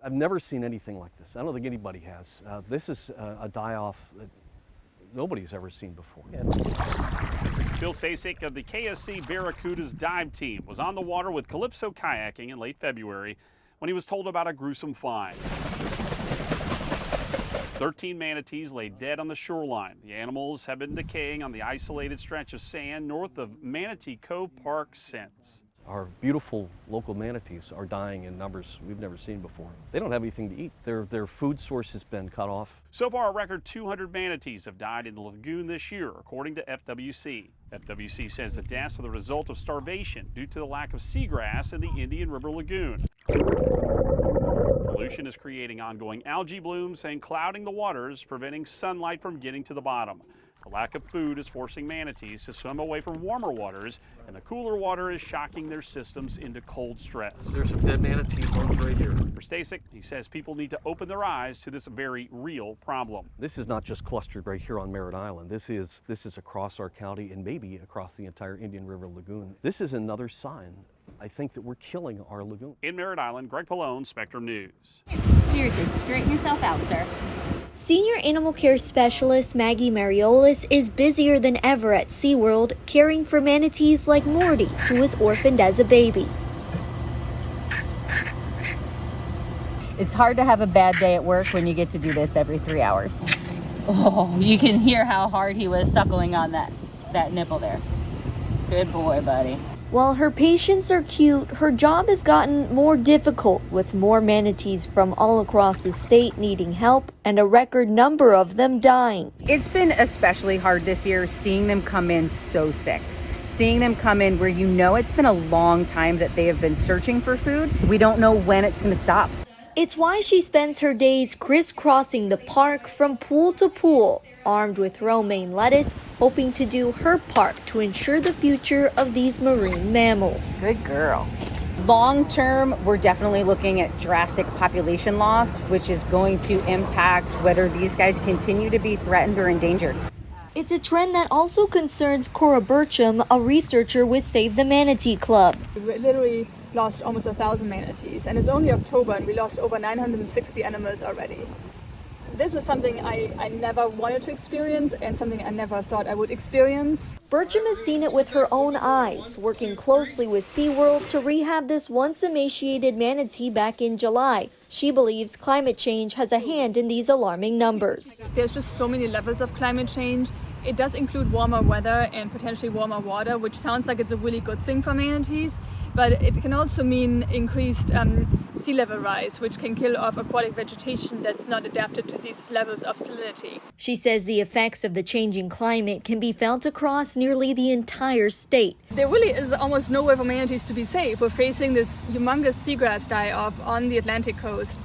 I've never seen anything like this. I don't think anybody has. This is a die-off that nobody's ever seen before. Bill Stasek of the KSC Barracudas dive team was on the water with Calypso kayaking in late February when he was told about a gruesome find. 13 manatees lay dead on the shoreline. The animals have been decaying on the isolated stretch of sand north of Manatee Cove Park since. Our beautiful local manatees are dying in numbers we've never seen before. They don't have anything to eat. Their food source has been cut off. So far, a record 200 manatees have died in the lagoon this year, according to FWC. FWC says the deaths are the result of starvation due to the lack of seagrass in the Indian River Lagoon. Pollution is creating ongoing algae blooms and clouding the waters, preventing sunlight from getting to the bottom. The lack of food is forcing manatees to swim away from warmer waters, and the cooler water is shocking their systems into cold stress. There's some dead manatee bones right here. For Stasek, he says people need to open their eyes to this very real problem. This is not just clustered right here on Merritt Island. This is across our county and maybe across the entire Indian River Lagoon. This is another sign, I think, that we're killing our lagoon. In Merritt Island, Greg Pallone, Spectrum News. Seriously, straighten yourself out, sir. Senior animal care specialist Maggie Mariolis is busier than ever at SeaWorld, caring for manatees like Morty, who was orphaned as a baby. It's hard to have a bad day at work when you get to do this every 3 hours. Oh, you can hear how hard he was suckling on that nipple there. Good boy, buddy. While her patients are cute, her job has gotten more difficult with more manatees from all across the state needing help and a record number of them dying. It's been especially hard this year seeing them come in so sick. Seeing them come in where you know it's been a long time that they have been searching for food. We don't know when it's going to stop. It's why she spends her days crisscrossing the park from pool to pool, armed with romaine lettuce, hoping to do her part to ensure the future of these marine mammals. Good girl. Long term, we're definitely looking at drastic population loss, which is going to impact whether these guys continue to be threatened or endangered. It's a trend that also concerns Cora Burcham, a researcher with Save the Manatee Club. We literally lost almost 1,000 manatees, and it's only October and we lost over 960 animals already. This is something I never wanted to experience and something I never thought I would experience. Burcham has seen it with her own eyes, working closely with SeaWorld to rehab this once emaciated manatee back in July. She believes climate change has a hand in these alarming numbers. There's just so many levels of climate change. It does include warmer weather and potentially warmer water, which sounds like it's a really good thing for manatees, but it can also mean increased sea level rise, which can kill off aquatic vegetation that's not adapted to these levels of salinity. She says the effects of the changing climate can be felt across nearly the entire state. There really is almost nowhere for manatees to be safe. We're facing this humongous seagrass die-off on the Atlantic coast,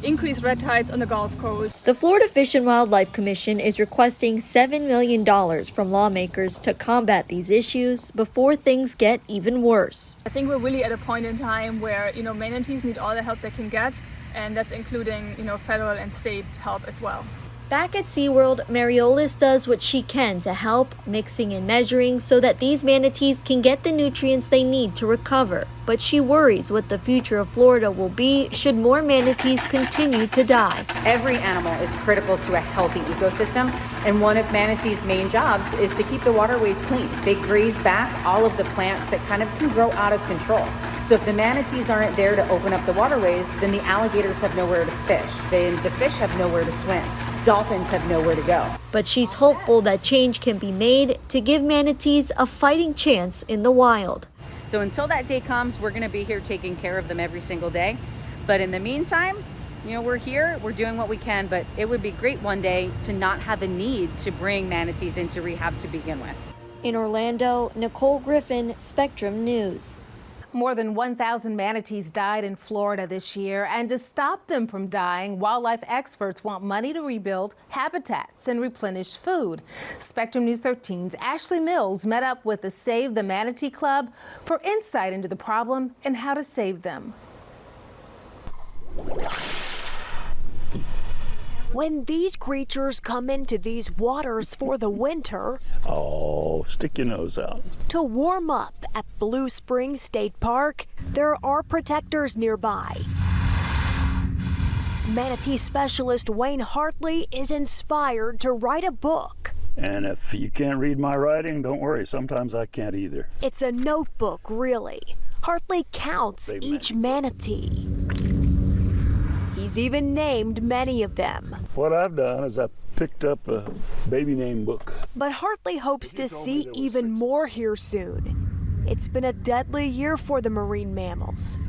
increased red tides on the Gulf Coast. The Florida Fish and Wildlife Commission is requesting $7 million from lawmakers to combat these issues before things get even worse. I think we're really at a point in time where, manatees need all the help they can get, and that's including, federal and state help as well. Back at SeaWorld, Mariolis does what she can to help, mixing and measuring so that these manatees can get the nutrients they need to recover. But she worries what the future of Florida will be should more manatees continue to die. Every animal is critical to a healthy ecosystem, and one of manatees' main jobs is to keep the waterways clean. They graze back all of the plants that kind of can grow out of control. So if the manatees aren't there to open up the waterways, then the alligators have nowhere to fish. Then the fish have nowhere to swim. Dolphins have nowhere to go. But she's hopeful that change can be made to give manatees a fighting chance in the wild. So until that day comes, we're going to be here taking care of them every single day. But in the meantime, we're here, we're doing what we can, but it would be great one day to not have a need to bring manatees into rehab to begin with. In Orlando, Nicole Griffin, Spectrum News. More than 1,000 manatees died in Florida this year, and to stop them from dying, wildlife experts want money to rebuild habitats and replenish food. Spectrum News 13's Ashley Mills met up with the Save the Manatee Club for insight into the problem and how to save them. When these creatures come into these waters for the winter, stick your nose out. To warm up at Blue Springs State Park, there are protectors nearby. Manatee specialist Wayne Hartley is inspired to write a book. And if you can't read my writing, don't worry. Sometimes I can't either. It's a notebook, really. Hartley counts each manatee. He's even named many of them. What I've done is I picked up a baby name book. But Hartley hopes to see even more here soon. It's been a deadly year for the marine mammals.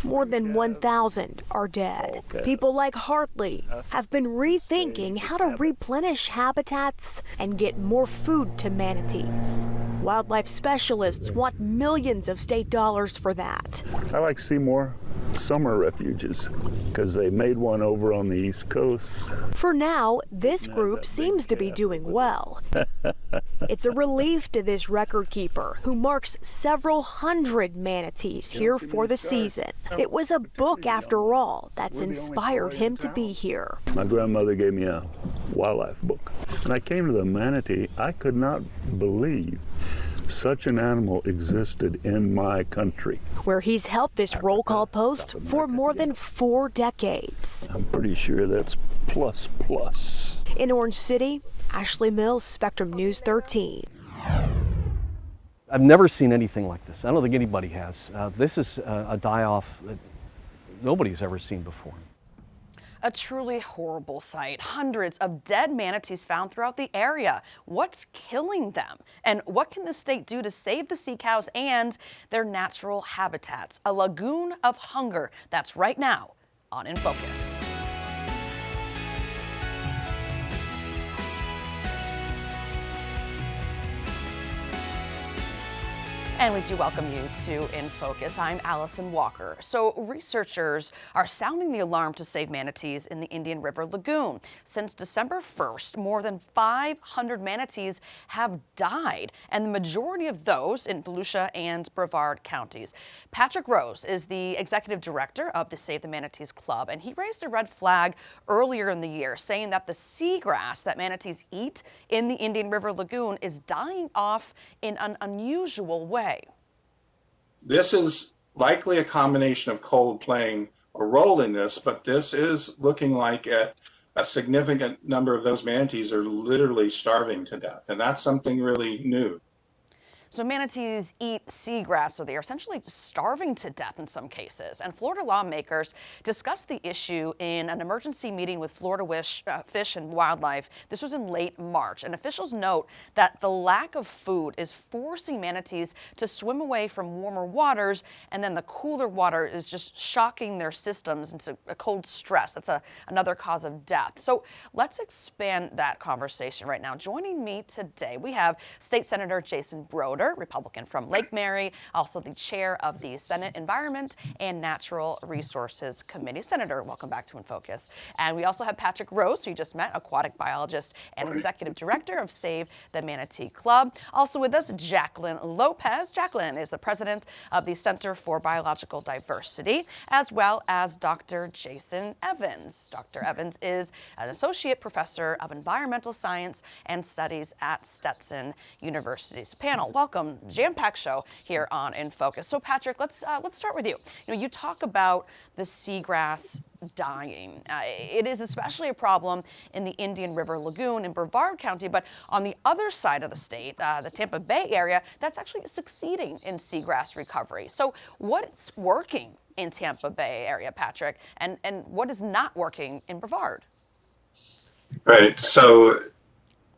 More than 1,000 are dead. People like Hartley have been rethinking how to replenish habitats and get more food to manatees. Wildlife specialists want millions of state dollars for that. I like to see more summer refuges because they made one over on the East Coast. For now, this group seems to be doing well. It's a relief to this record keeper who marks several hundred manatees here for the season. It was a book, after all, that's inspired him to be here. My grandmother gave me a wildlife book. When I came to the manatee, I could not believe such an animal existed in my country. Where he's helped this roll call post for more than 4 decades. I'm pretty sure that's plus plus. In Orange City, Ashley Mills, Spectrum News 13. I've never seen anything like this. I don't think anybody has. This is a die-off that nobody's ever seen before. A truly horrible sight. Hundreds of dead manatees found throughout the area. What's killing them? And what can the state do to save the sea cows and their natural habitats? A lagoon of hunger. That's right now on In Focus. And we do welcome you to In Focus. I'm Allison Walker. So researchers are sounding the alarm to save manatees in the Indian River Lagoon. Since December 1st, more than 500 manatees have died, and the majority of those in Volusia and Brevard counties. Patrick Rose is the executive director of the Save the Manatees Club, and he raised a red flag earlier in the year, saying that the seagrass that manatees eat in the Indian River Lagoon is dying off in an unusual way. This is likely a combination of cold playing a role in this, but this is looking like a significant number of those manatees are literally starving to death, and that's something really new. So manatees eat seagrass, so they are essentially starving to death in some cases. And Florida lawmakers discussed the issue in an emergency meeting with Florida Fish and Wildlife. This was in late March. And officials note that the lack of food is forcing manatees to swim away from warmer waters, and then the cooler water is just shocking their systems into a cold stress. That's another cause of death. So let's expand that conversation right now. Joining me today, we have State Senator Jason Broder, Republican from Lake Mary, also the chair of the Senate Environment and Natural Resources Committee. Senator, welcome back to In Focus. And we also have Patrick Rose, who you just met, aquatic biologist and executive director of Save the Manatee Club. Also with us, Jacqueline Lopez. Jacqueline is the president of the Center for Biological Diversity, as well as Dr. Jason Evans. Dr. Evans is an associate professor of environmental science and studies at Stetson University's panel. Welcome, jam-packed show here on In Focus. So Patrick, let's start with you. You talk about the seagrass dying. It is especially a problem in the Indian River Lagoon in Brevard County, but on the other side of the state, the Tampa Bay area, that's actually succeeding in seagrass recovery. So what's working in Tampa Bay area, Patrick, and what is not working in Brevard? Right. So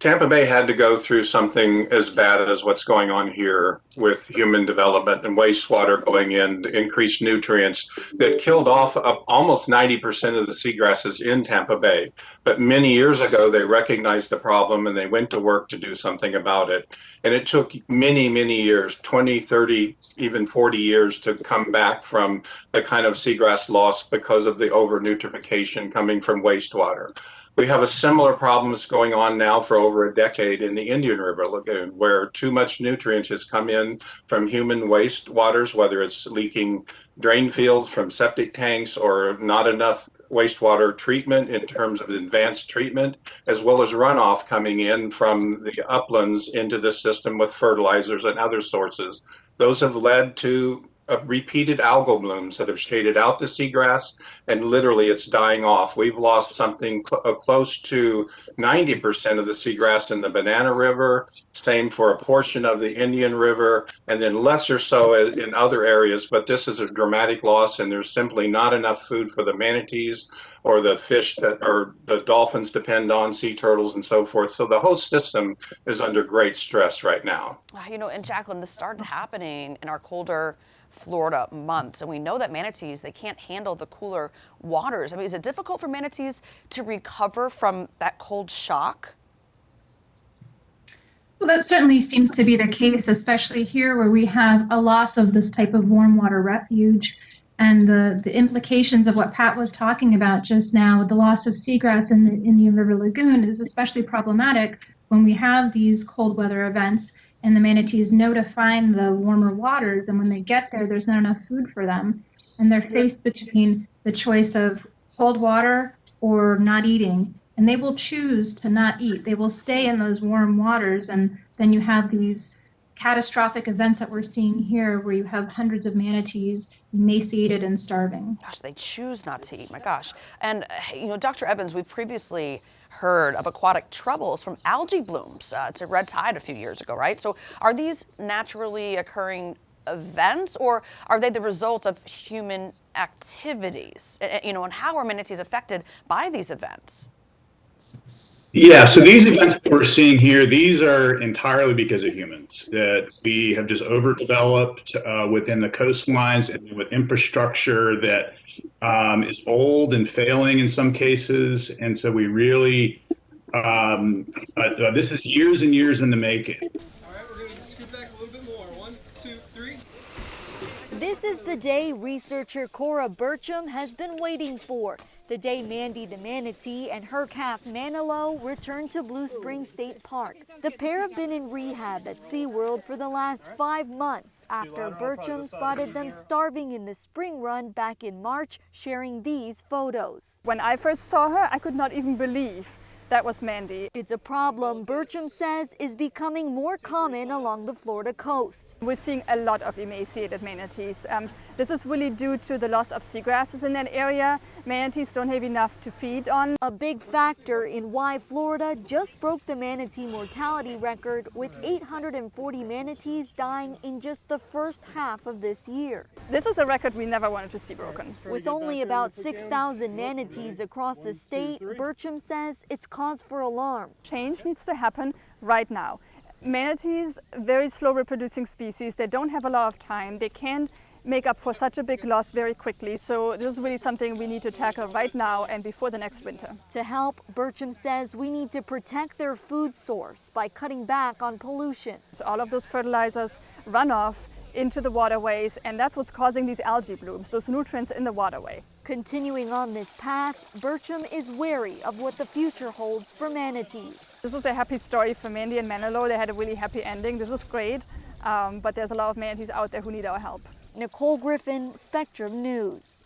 Tampa Bay had to go through something as bad as what's going on here with human development and wastewater going in to increase nutrients that killed off almost 90% of the seagrasses in Tampa Bay. But many years ago, they recognized the problem and they went to work to do something about it. And it took many, many years, 20, 30, even 40 years to come back from the kind of seagrass loss because of the over-nutrification coming from wastewater. We have a similar problem that's going on now for over a decade in the Indian River Lagoon, where too much nutrients has come in from human waste waters, whether it's leaking drain fields from septic tanks or not enough wastewater treatment in terms of advanced treatment, as well as runoff coming in from the uplands into the system with fertilizers and other sources. Those have led to repeated algal blooms that have shaded out the seagrass, and literally it's dying off. We've lost something close to 90% of the seagrass in the Banana River, same for a portion of the Indian River, and then lesser so in other areas, but this is a dramatic loss, and there's simply not enough food for the manatees or the fish or the dolphins depend on, sea turtles and so forth. So the whole system is under great stress right now. You know, and Jacqueline, this started happening in our colder Florida months, and we know that manatees, they can't handle the cooler waters. I mean, is it difficult for manatees to recover from that cold shock? Well, that certainly seems to be the case, especially here where we have a loss of this type of warm water refuge. And the implications of what Pat was talking about just now, with the loss of seagrass in the Indian River Lagoon, is especially problematic when we have these cold weather events and the manatees know to find the warmer waters. And when they get there, there's not enough food for them. And they're faced between the choice of cold water or not eating. And they will choose to not eat. They will stay in those warm waters. And then you have these catastrophic events that we're seeing here where you have hundreds of manatees emaciated and starving. Gosh, they choose not to eat, my gosh. And, you know, Dr. Evans, we've previously heard of aquatic troubles from algae blooms to red tide a few years ago, right? So are these naturally occurring events, or are they the result of human activities? You know, and how are manatees affected by these events? Yeah, so these events that we're seeing here, these are entirely because of humans, that we have just overdeveloped within the coastlines and with infrastructure that is old and failing in some cases. And so we really, this is years and years in the making. All right, we're going to scoot back a little bit more. 1, 2, 3. This is the day researcher Cora Burcham has been waiting for. The day Mandy the manatee and her calf Manilo returned to Blue Springs State Park. The pair have been in rehab at SeaWorld for the last 5 months after Burcham spotted them starving in the spring run back in March, sharing these photos. When I first saw her, I could not even believe that was Mandy. It's a problem Burcham says is becoming more common along the Florida coast. We're seeing a lot of emaciated manatees. This is really due to the loss of seagrasses in that area. Manatees don't have enough to feed on. A big factor in why Florida just broke the manatee mortality record, with 840 manatees dying in just the first half of this year. This is a record we never wanted to see broken. With only about 6,000 manatees across the state, Burcham says it's cause for alarm. Change needs to happen right now. Manatees, very slow reproducing species, they don't have a lot of time. They can't make up for such a big loss very quickly. So this is really something we need to tackle right now and before the next winter. To help, Burcham says we need to protect their food source by cutting back on pollution. So all of those fertilizers run off into the waterways, and that's what's causing these algae blooms, those nutrients in the waterway. Continuing on this path, Burcham is wary of what the future holds for manatees. This is a happy story for Mandy and Manilo. They had a really happy ending. This is great, but there's a lot of manatees out there who need our help. Nicole Griffin, Spectrum News.